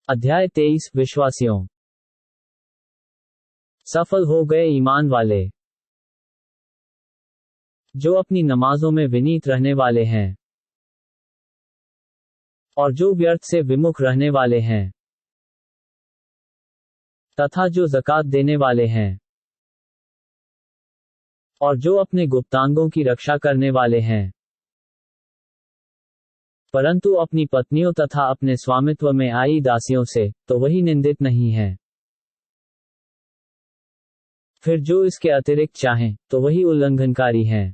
अध्याय 23 विश्वासियों। सफल हो गए ईमान वाले, जो अपनी नमाजों में विनीत रहने वाले हैं और जो व्यर्थ से विमुख रहने वाले हैं, तथा जो ज़कात देने वाले हैं और जो अपने गुप्तांगों की रक्षा करने वाले हैं, परंतु अपनी पत्नियों तथा अपने स्वामित्व में आई दासियों से तो वही निंदित नहीं है। फिर जो इसके अतिरिक्त चाहें तो वही उल्लंघनकारी हैं।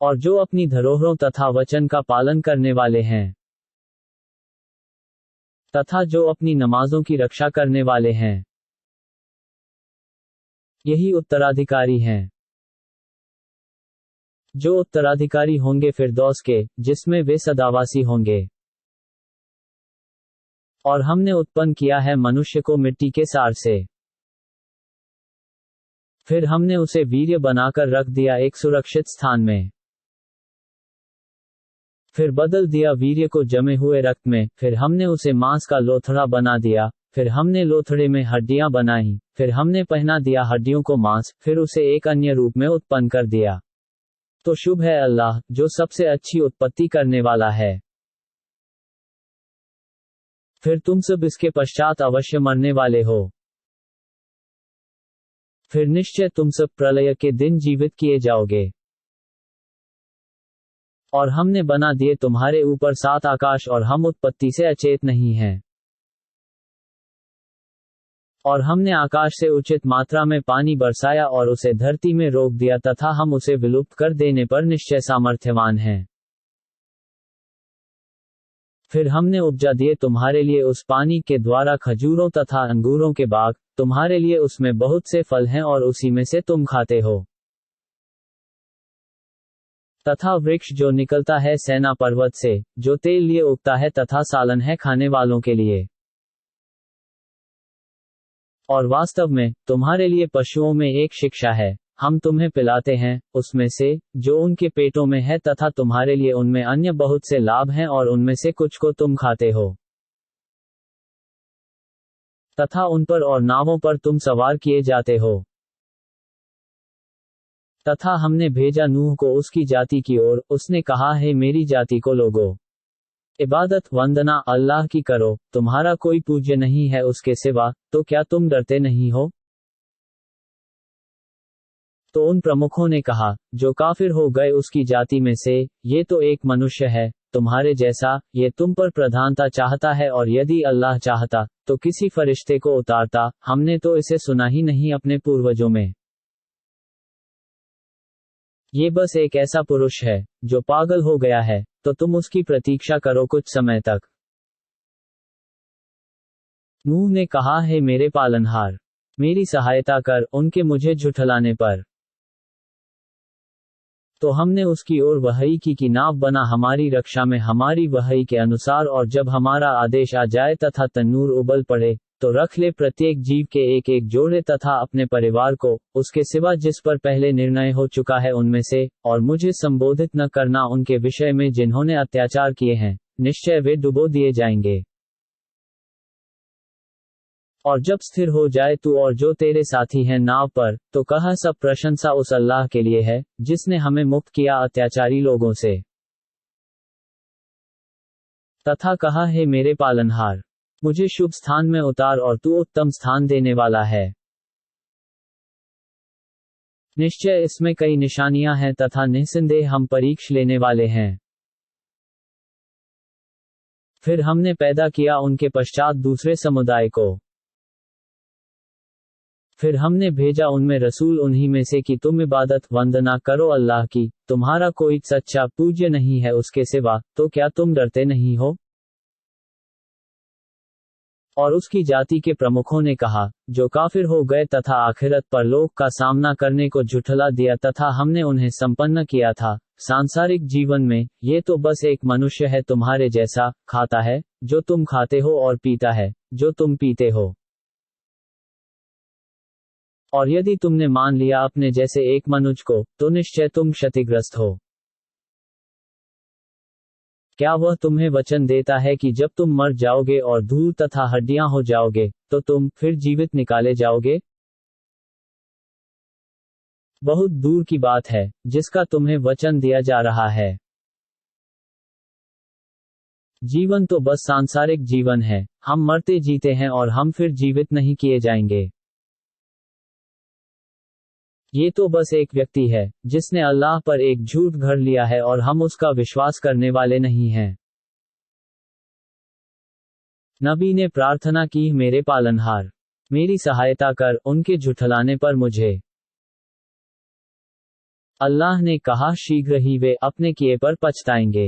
और जो अपनी धरोहरों तथा वचन का पालन करने वाले हैं तथा जो अपनी नमाजों की रक्षा करने वाले हैं, यही उत्तराधिकारी हैं, जो उत्तराधिकारी होंगे फिरदौस के, जिसमें वे सदावासी होंगे। और हमने उत्पन्न किया है मनुष्य को मिट्टी के सार से, फिर हमने उसे वीर्य बनाकर रख दिया एक सुरक्षित स्थान में, फिर बदल दिया वीर्य को जमे हुए रक्त में, फिर हमने उसे मांस का लोथड़ा बना दिया, फिर हमने लोथड़े में हड्डियां बनाई, फिर हमने पहना दिया हड्डियों को मांस, फिर उसे एक अन्य रूप में उत्पन्न कर दिया। तो शुभ है अल्लाह जो सबसे अच्छी उत्पत्ति करने वाला है। फिर तुम सब इसके पश्चात अवश्य मरने वाले हो, फिर निश्चय तुम सब प्रलय के दिन जीवित किए जाओगे। और हमने बना दिए तुम्हारे ऊपर 7 आकाश और हम उत्पत्ति से अचेत नहीं हैं। और हमने आकाश से उचित मात्रा में पानी बरसाया और उसे धरती में रोक दिया तथा हम उसे विलुप्त कर देने पर निश्चय सामर्थ्यवान हैं। फिर हमने उपजा दिए तुम्हारे लिए उस पानी के द्वारा खजूरों तथा अंगूरों के बाग, तुम्हारे लिए उसमें बहुत से फल हैं और उसी में से तुम खाते हो। तथा वृक्ष जो निकलता है सेना पर्वत से, जो तेल लिए उगता है तथा सालन है खाने वालों के लिए। और वास्तव में तुम्हारे लिए पशुओं में एक शिक्षा है, हम तुम्हें पिलाते हैं उसमें से जो उनके पेटों में है, तथा तुम्हारे लिए उनमें अन्य बहुत से लाभ हैं और उनमें से कुछ को तुम खाते हो। तथा उन पर और नावों पर तुम सवार किए जाते हो। तथा हमने भेजा नूह को उसकी जाति की ओर, उसने कहा है मेरी जाति को लोगो, इबादत वंदना अल्लाह की करो, तुम्हारा कोई पूज्य नहीं है उसके सिवा, तो क्या तुम डरते नहीं हो? तो उन प्रमुखों ने कहा, जो काफिर हो गए उसकी जाति में से, ये तो एक मनुष्य है तुम्हारे जैसा, ये तुम पर प्रधानता चाहता है, और यदि अल्लाह चाहता तो किसी फरिश्ते को उतारता, हमने तो इसे सुना ही नहीं अपने पूर्वजों में। ये बस एक ऐसा पुरुष है जो पागल हो गया है, तो तुम उसकी प्रतीक्षा करो कुछ समय तक। नूह ने कहा है मेरे पालनहार, मेरी सहायता कर उनके मुझे झुठलाने पर। तो हमने उसकी ओर वही की कि नाव बना हमारी रक्षा में हमारी वही के अनुसार, और जब हमारा आदेश आ जाए तथा तन्नूर उबल पड़े, तो रख ले प्रत्येक जीव के एक एक जोड़े तथा अपने परिवार को, उसके सिवा जिस पर पहले निर्णय हो चुका है उनमें से, और मुझे संबोधित न करना उनके विषय में जिन्होंने अत्याचार किए हैं, निश्चय वे डुबो दिए जाएंगे। और जब स्थिर हो जाए तू और जो तेरे साथी हैं नाव पर, तो कहा सब प्रशंसा उस अल्लाह के लिए है जिसने हमें मुक्त किया अत्याचारी लोगों से। तथा कहा है मेरे पालनहार, मुझे शुभ स्थान में उतार और तू उत्तम स्थान देने वाला है। निश्चय इसमें कई निशानियां हैं तथा निस्संदेह हम परीक्ष लेने वाले हैं। फिर हमने पैदा किया उनके पश्चात दूसरे समुदाय को, फिर हमने भेजा उनमें रसूल उन्हीं में से कि तुम इबादत वंदना करो अल्लाह की, तुम्हारा कोई सच्चा पूज्य नहीं है उसके सिवा, तो क्या तुम डरते नहीं हो? और उसकी जाति के प्रमुखों ने कहा, जो काफिर हो गए तथा आखिरत पर लोक का सामना करने को झुठला दिया तथा हमने उन्हें संपन्न किया था सांसारिक जीवन में, ये तो बस एक मनुष्य है तुम्हारे जैसा, खाता है जो तुम खाते हो और पीता है जो तुम पीते हो। और यदि तुमने मान लिया अपने जैसे एक मनुष्य को, तो निश्चय तुम क्षतिग्रस्त हो। क्या वह तुम्हें वचन देता है कि जब तुम मर जाओगे और धूल तथा हड्डियां हो जाओगे, तो तुम फिर जीवित निकाले जाओगे? बहुत दूर की बात है, जिसका तुम्हें वचन दिया जा रहा है। जीवन तो बस सांसारिक जीवन है, हम मरते जीते हैं और हम फिर जीवित नहीं किए जाएंगे। ये तो बस एक व्यक्ति है, जिसने अल्लाह पर एक झूठ गढ़ लिया है और हम उसका विश्वास करने वाले नहीं हैं। नबी ने प्रार्थना की, मेरे पालनहार, मेरी सहायता कर उनके झुठलाने पर मुझे। अल्लाह ने कहा, शीघ्र ही वे अपने किए पर पछताएंगे।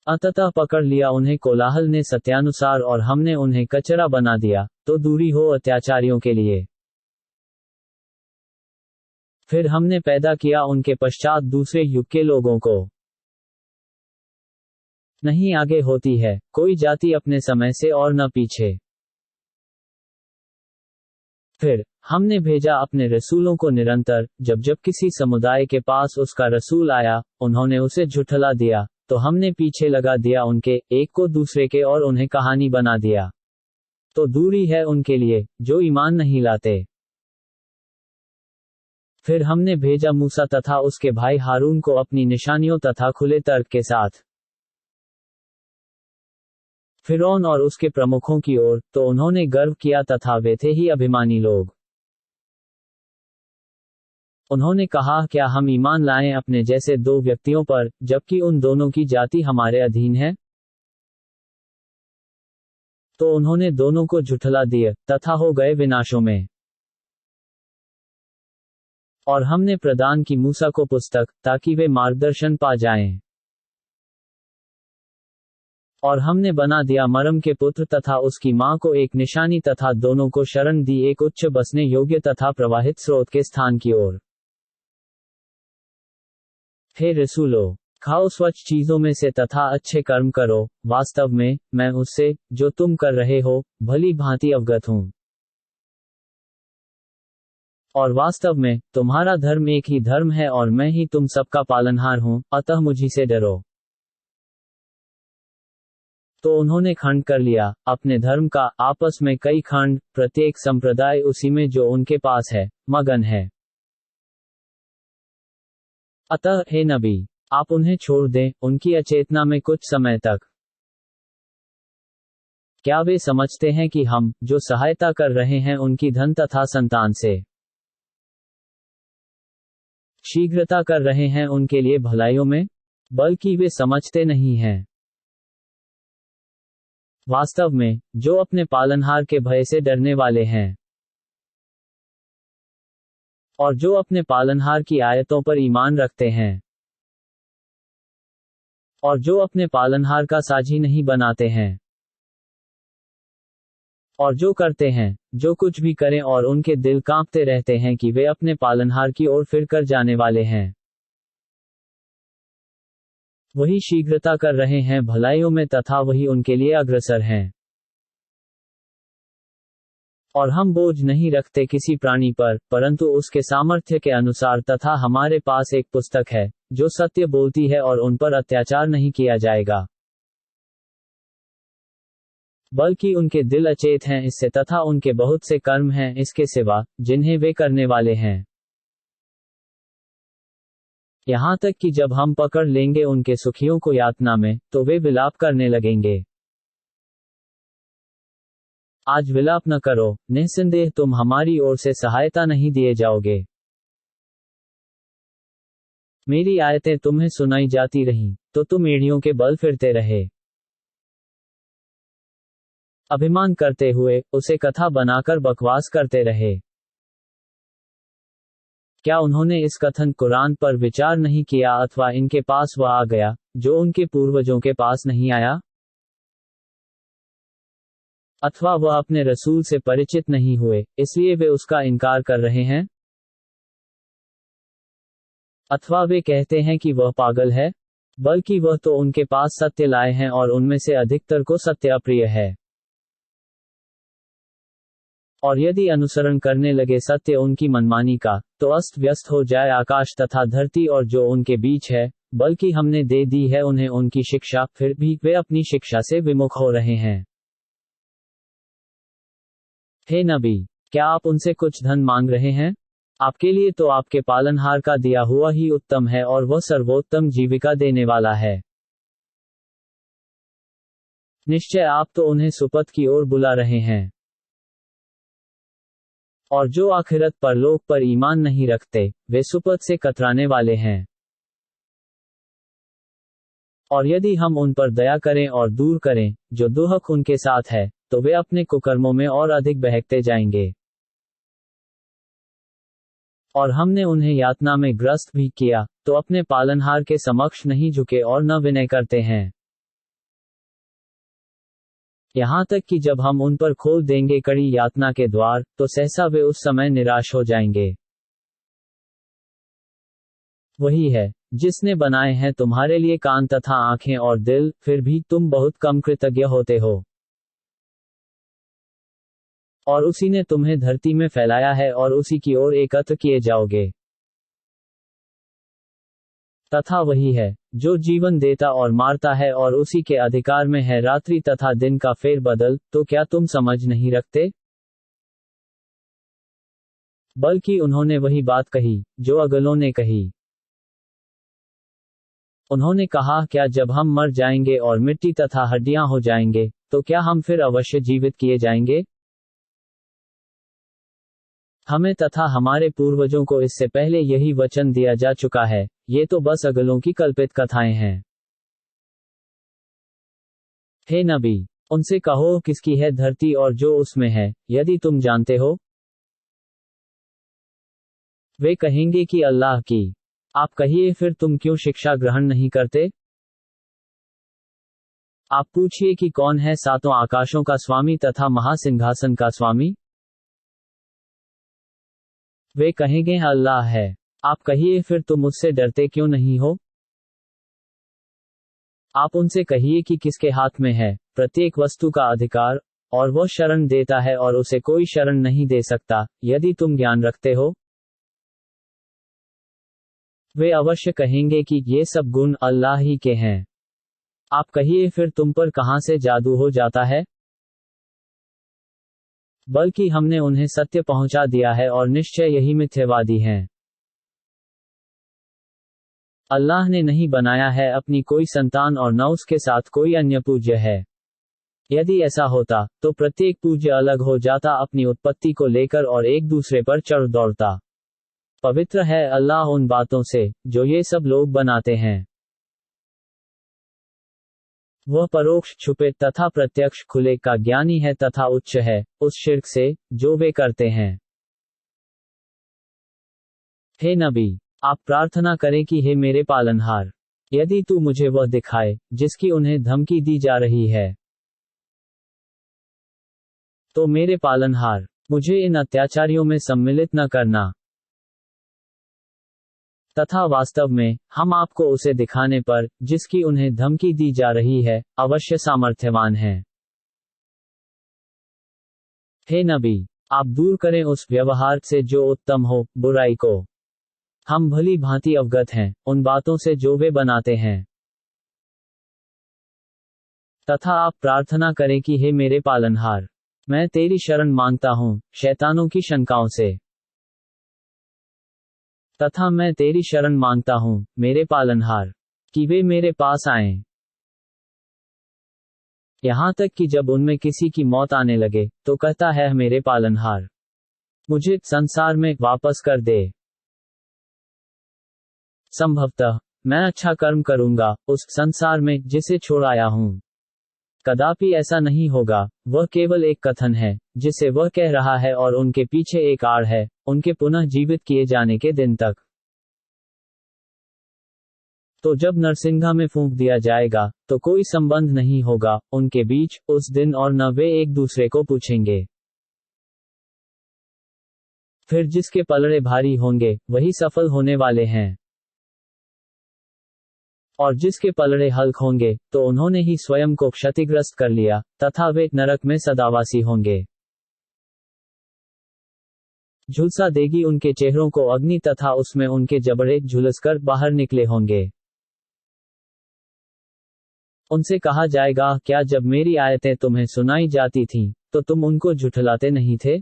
अंततः पकड़ लिया उन्हें कोलाहल ने सत्यानुसार और हमने उन्हें कचरा बना दिया, तो दूरी हो अत्याचारियों के लिए। फिर हमने पैदा किया उनके पश्चात दूसरे युग के लोगों को। नहीं आगे होती है कोई जाति अपने समय से और न पीछे। फिर हमने भेजा अपने रसूलों को निरंतर, जब जब किसी समुदाय के पास उसका रसूल आया, उन्होंने उसे झुठला दिया, तो हमने पीछे लगा दिया उनके, एक को दूसरे के, और उन्हें कहानी बना दिया। तो दूरी है उनके लिए जो ईमान नहीं लाते। फिर हमने भेजा मूसा तथा उसके भाई हारून को अपनी निशानियों तथा खुले तर्क के साथ फिरौन और उसके प्रमुखों की ओर, तो उन्होंने गर्व किया तथा वे थे ही अभिमानी लोग। उन्होंने कहा, क्या हम ईमान लाएं अपने जैसे दो व्यक्तियों पर, जबकि उन दोनों की जाति हमारे अधीन है? तो उन्होंने दोनों को झुठला दिया तथा हो गए विनाशों में। और हमने प्रदान की मूसा को पुस्तक, ताकि वे मार्गदर्शन पा जाएं। और हमने बना दिया मरयम के पुत्र तथा उसकी मां को एक निशानी तथा दोनों को शरण दी एक उच्च बसने योग्य तथा प्रवाहित स्रोत के स्थान की ओर। हे रसूलो, खाओ स्वच्छ चीजों में से तथा अच्छे कर्म करो, वास्तव में मैं उससे जो तुम कर रहे हो भली भांति अवगत हूं। और वास्तव में तुम्हारा धर्म एक ही धर्म है और मैं ही तुम सबका पालनहार हूं, अतः मुझी से डरो। तो उन्होंने खंड कर लिया अपने धर्म का, आपस में कई खंड, प्रत्येक संप्रदाय उसी में जो उनके पास है मगन है। अतः हे नबी, आप उन्हें छोड़ दें उनकी अचेतना में कुछ समय तक। क्या वे समझते हैं कि हम जो सहायता कर रहे हैं उनकी धन तथा संतान से शीघ्रता कर रहे हैं उनके लिए भलाइयों में? बल्कि वे समझते नहीं हैं। वास्तव में जो अपने पालनहार के भय से डरने वाले हैं और जो अपने पालनहार की आयतों पर ईमान रखते हैं और जो अपने पालनहार का साझी नहीं बनाते हैं और जो करते हैं जो कुछ भी करें और उनके दिल कांपते रहते हैं कि वे अपने पालनहार की ओर फिर कर जाने वाले हैं, वही शीघ्रता कर रहे हैं भलाइयों में तथा वही उनके लिए अग्रसर हैं। और हम बोझ नहीं रखते किसी प्राणी पर, परंतु उसके सामर्थ्य के अनुसार, तथा हमारे पास एक पुस्तक है जो सत्य बोलती है और उन पर अत्याचार नहीं किया जाएगा। बल्कि उनके दिल अचेत हैं इससे तथा उनके बहुत से कर्म हैं इसके सिवा, जिन्हें वे करने वाले हैं। यहाँ तक कि जब हम पकड़ लेंगे उनके सुखियों को यातना में, तो वे विलाप करने लगेंगे। आज विलाप न करो, निस्संदेह तुम हमारी ओर से सहायता नहीं दिए जाओगे। मेरी आयतें तुम्हें सुनाई जाती रहीं, तो तुम एड़ियों के बल फिरते रहे, अभिमान करते हुए उसे कथा बनाकर बकवास करते रहे। क्या उन्होंने इस कथन कुरान पर विचार नहीं किया अथवा इनके पास वह आ गया जो उनके पूर्वजों के पास नहीं आया? अथवा वह अपने रसूल से परिचित नहीं हुए, इसलिए वे उसका इनकार कर रहे हैं? अथवा वे कहते हैं कि वह पागल है? बल्कि वह तो उनके पास सत्य लाए हैं और उनमें से अधिकतर को सत्य अप्रिय है। और यदि अनुसरण करने लगे सत्य उनकी मनमानी का, तो अस्त व्यस्त हो जाए आकाश तथा धरती और जो उनके बीच है, बल्कि हमने दे दी है उन्हें उनकी शिक्षा, फिर भी वे अपनी शिक्षा से विमुख हो रहे हैं। हे नबी, क्या आप उनसे कुछ धन मांग रहे हैं? आपके लिए तो आपके पालनहार का दिया हुआ ही उत्तम है और वह सर्वोत्तम जीविका देने वाला है। निश्चय आप तो उन्हें सुपथ की ओर बुला रहे हैं। और जो आखिरत परलोक पर ईमान नहीं रखते, वे सुपथ से कतराने वाले हैं। और यदि हम उन पर दया करें और दूर करें, जो दुहक उनके साथ है, तो वे अपने कुकर्मों में और अधिक बहकते जाएंगे। और हमने उन्हें यातना में ग्रस्त भी किया, तो अपने पालनहार के समक्ष नहीं झुके और न विनय करते हैं। यहाँ तक कि जब हम उन पर खोल देंगे कड़ी यातना के द्वार, तो सहसा वे उस समय निराश हो जाएंगे। वही है जिसने बनाए हैं तुम्हारे लिए कान तथा आंखें और दिल, फिर भी तुम बहुत कम कृतज्ञ होते हो। और उसी ने तुम्हें धरती में फैलाया है और उसी की ओर एकत्र किए जाओगे। तथा वही है जो जीवन देता और मारता है और उसी के अधिकार में है रात्रि तथा दिन का फेर बदल, तो क्या तुम समझ नहीं रखते? बल्कि उन्होंने वही बात कही जो अगलों ने कही। उन्होंने कहा, क्या जब हम मर जाएंगे और मिट्टी तथा हड्डियां हो जाएंगे, तो क्या हम फिर अवश्य जीवित किए जाएंगे? हमें तथा हमारे पूर्वजों को इससे पहले यही वचन दिया जा चुका है, ये तो बस अगलों की कल्पित कथाएं हैं। हे नबी, उनसे कहो, किसकी है धरती और जो उसमें है, यदि तुम जानते हो? वे कहेंगे कि अल्लाह की। आप कहिए, फिर तुम क्यों शिक्षा ग्रहण नहीं करते? आप पूछिए कि कौन है सातों आकाशों का स्वामी तथा महासिंहासन का स्वामी? वे कहेंगे, अल्लाह है। आप कहिए, फिर तुम उससे डरते क्यों नहीं हो? आप उनसे कहिए कि किसके हाथ में है प्रत्येक वस्तु का अधिकार, और वह शरण देता है और उसे कोई शरण नहीं दे सकता, यदि तुम ज्ञान रखते हो। वे अवश्य कहेंगे कि ये सब गुण अल्लाह ही के हैं। आप कहिए, फिर तुम पर कहां से जादू हो जाता है? बल्कि हमने उन्हें सत्य पहुंचा दिया है और निश्चय यही मिथ्यावादी हैं। अल्लाह ने नहीं बनाया है अपनी कोई संतान और न उसके साथ कोई अन्य पूज्य है। यदि ऐसा होता, तो प्रत्येक पूज्य अलग हो जाता अपनी उत्पत्ति को लेकर और एक दूसरे पर चढ़ दौड़ता। पवित्र है अल्लाह उन बातों से जो ये सब लोग बनाते हैं। वह परोक्ष, छुपे तथा प्रत्यक्ष खुले का ज्ञानी है तथा उच्च है उस शिर्क से जो वे करते हैं। हे नबी, आप प्रार्थना करें कि हे मेरे पालनहार, यदि तू मुझे वह दिखाए जिसकी उन्हें धमकी दी जा रही है, तो मेरे पालनहार, मुझे इन अत्याचारियों में सम्मिलित न करना। तथा वास्तव में हम आपको उसे दिखाने पर जिसकी उन्हें धमकी दी जा रही है अवश्य सामर्थ्यवान हैं। हे नबी, आप दूर करें उस व्यवहार से जो उत्तम हो बुराई को। हम भली भांति अवगत हैं उन बातों से जो वे बनाते हैं। तथा आप प्रार्थना करें कि हे मेरे पालनहार, मैं तेरी शरण मांगता हूँ शैतानों की शंकाओं से। तथा मैं तेरी शरण मांगता हूँ मेरे पालनहार, कि वे मेरे पास आएं। यहाँ तक कि जब उनमें किसी की मौत आने लगे, तो कहता है, मेरे पालनहार, मुझे संसार में वापस कर दे। संभवतः मैं अच्छा कर्म करूंगा उस संसार में जिसे छोड़ आया हूँ। कदापि ऐसा नहीं होगा, वह केवल एक कथन है जिसे वह कह रहा है और उनके पीछे एक आड़ है उनके पुनः जीवित किए जाने के दिन तक। तो जब नरसिंघा में फूंक दिया जाएगा, तो कोई संबंध नहीं होगा उनके बीच उस दिन, और न वे एक दूसरे को पूछेंगे। फिर जिसके पलड़े भारी होंगे वही सफल होने वाले हैं, और जिसके पलड़े हल्क होंगे तो उन्होंने ही स्वयं को क्षतिग्रस्त कर लिया, तथा वे नरक में सदावासी होंगे। झुलसा देगी उनके चेहरों को अग्नि, तथा उसमें उनके जबड़े झुलसकर बाहर निकले होंगे। उनसे कहा जाएगा, क्या जब मेरी आयतें तुम्हें सुनाई जाती थीं, तो तुम उनको झुठलाते नहीं थे?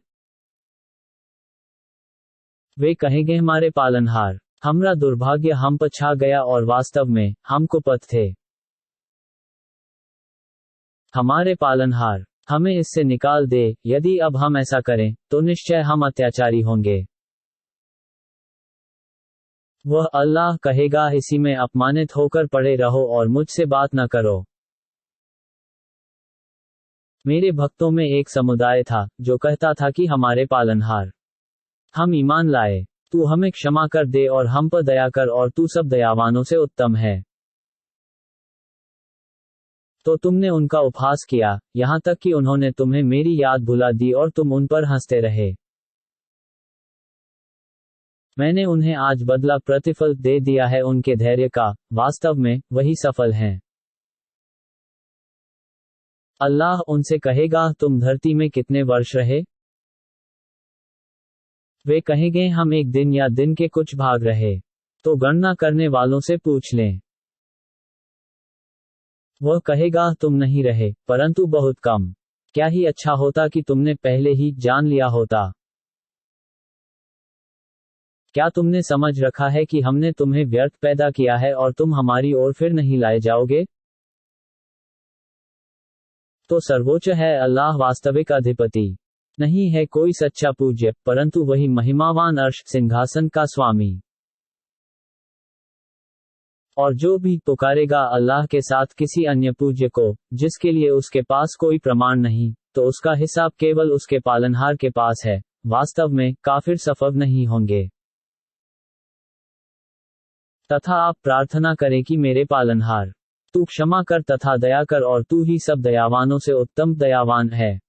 वे कहेंगे, हमारे पालनहार, हमरा दुर्भाग्य हम पर छा गया और वास्तव में, हम कुपथ थे। हमारे पालनहार, हमें इससे निकाल दे, यदि अब हम ऐसा करें, तो निश्चय हम अत्याचारी होंगे। वह अल्लाह कहेगा, इसी में अपमानित होकर पड़े रहो और मुझसे बात न करो। मेरे भक्तों में एक समुदाय था, जो कहता था कि हमारे पालनहार, हम ईमान लाए, तू हमें क्षमा कर दे और हम पर दया कर और तू सब दयावानों से उत्तम है। तो तुमने उनका उपहास किया, यहाँ तक कि उन्होंने तुम्हें मेरी याद भुला दी और तुम उन पर हंसते रहे। मैंने उन्हें आज बदला प्रतिफल दे दिया है उनके धैर्य का, वास्तव में, वही सफल हैं। अल्लाह उनसे कहेगा, तुम धरती में कितने वर्ष रहे? वे कहेंगे, हम एक दिन या दिन के कुछ भाग रहे। तो गणना करने वालों से पूछ लें। वह कहेगा, तुम नहीं रहे, परंतु बहुत कम। क्या ही अच्छा होता कि तुमने पहले ही जान लिया होता। क्या तुमने समझ रखा है कि हमने तुम्हें व्यर्थ पैदा किया है और तुम हमारी ओर फिर नहीं लाए जाओगे? तो सर्वोच्च है अल्लाह वास्तविक अधिपति। नहीं है कोई सच्चा पूज्य, परंतु वही महिमावान अर्श सिंहासन का स्वामी। और जो भी पुकारेगा अल्लाह के साथ किसी अन्य पूज्य को, जिसके लिए उसके पास कोई प्रमाण नहीं, तो उसका हिसाब केवल उसके पालनहार के पास है। वास्तव में, काफिर सफल नहीं होंगे। तथा आप प्रार्थना करें कि मेरे पालनहार, तू क्षमा कर तथा दया कर और तू ही सब दयावानों से उत्तम दयावान है।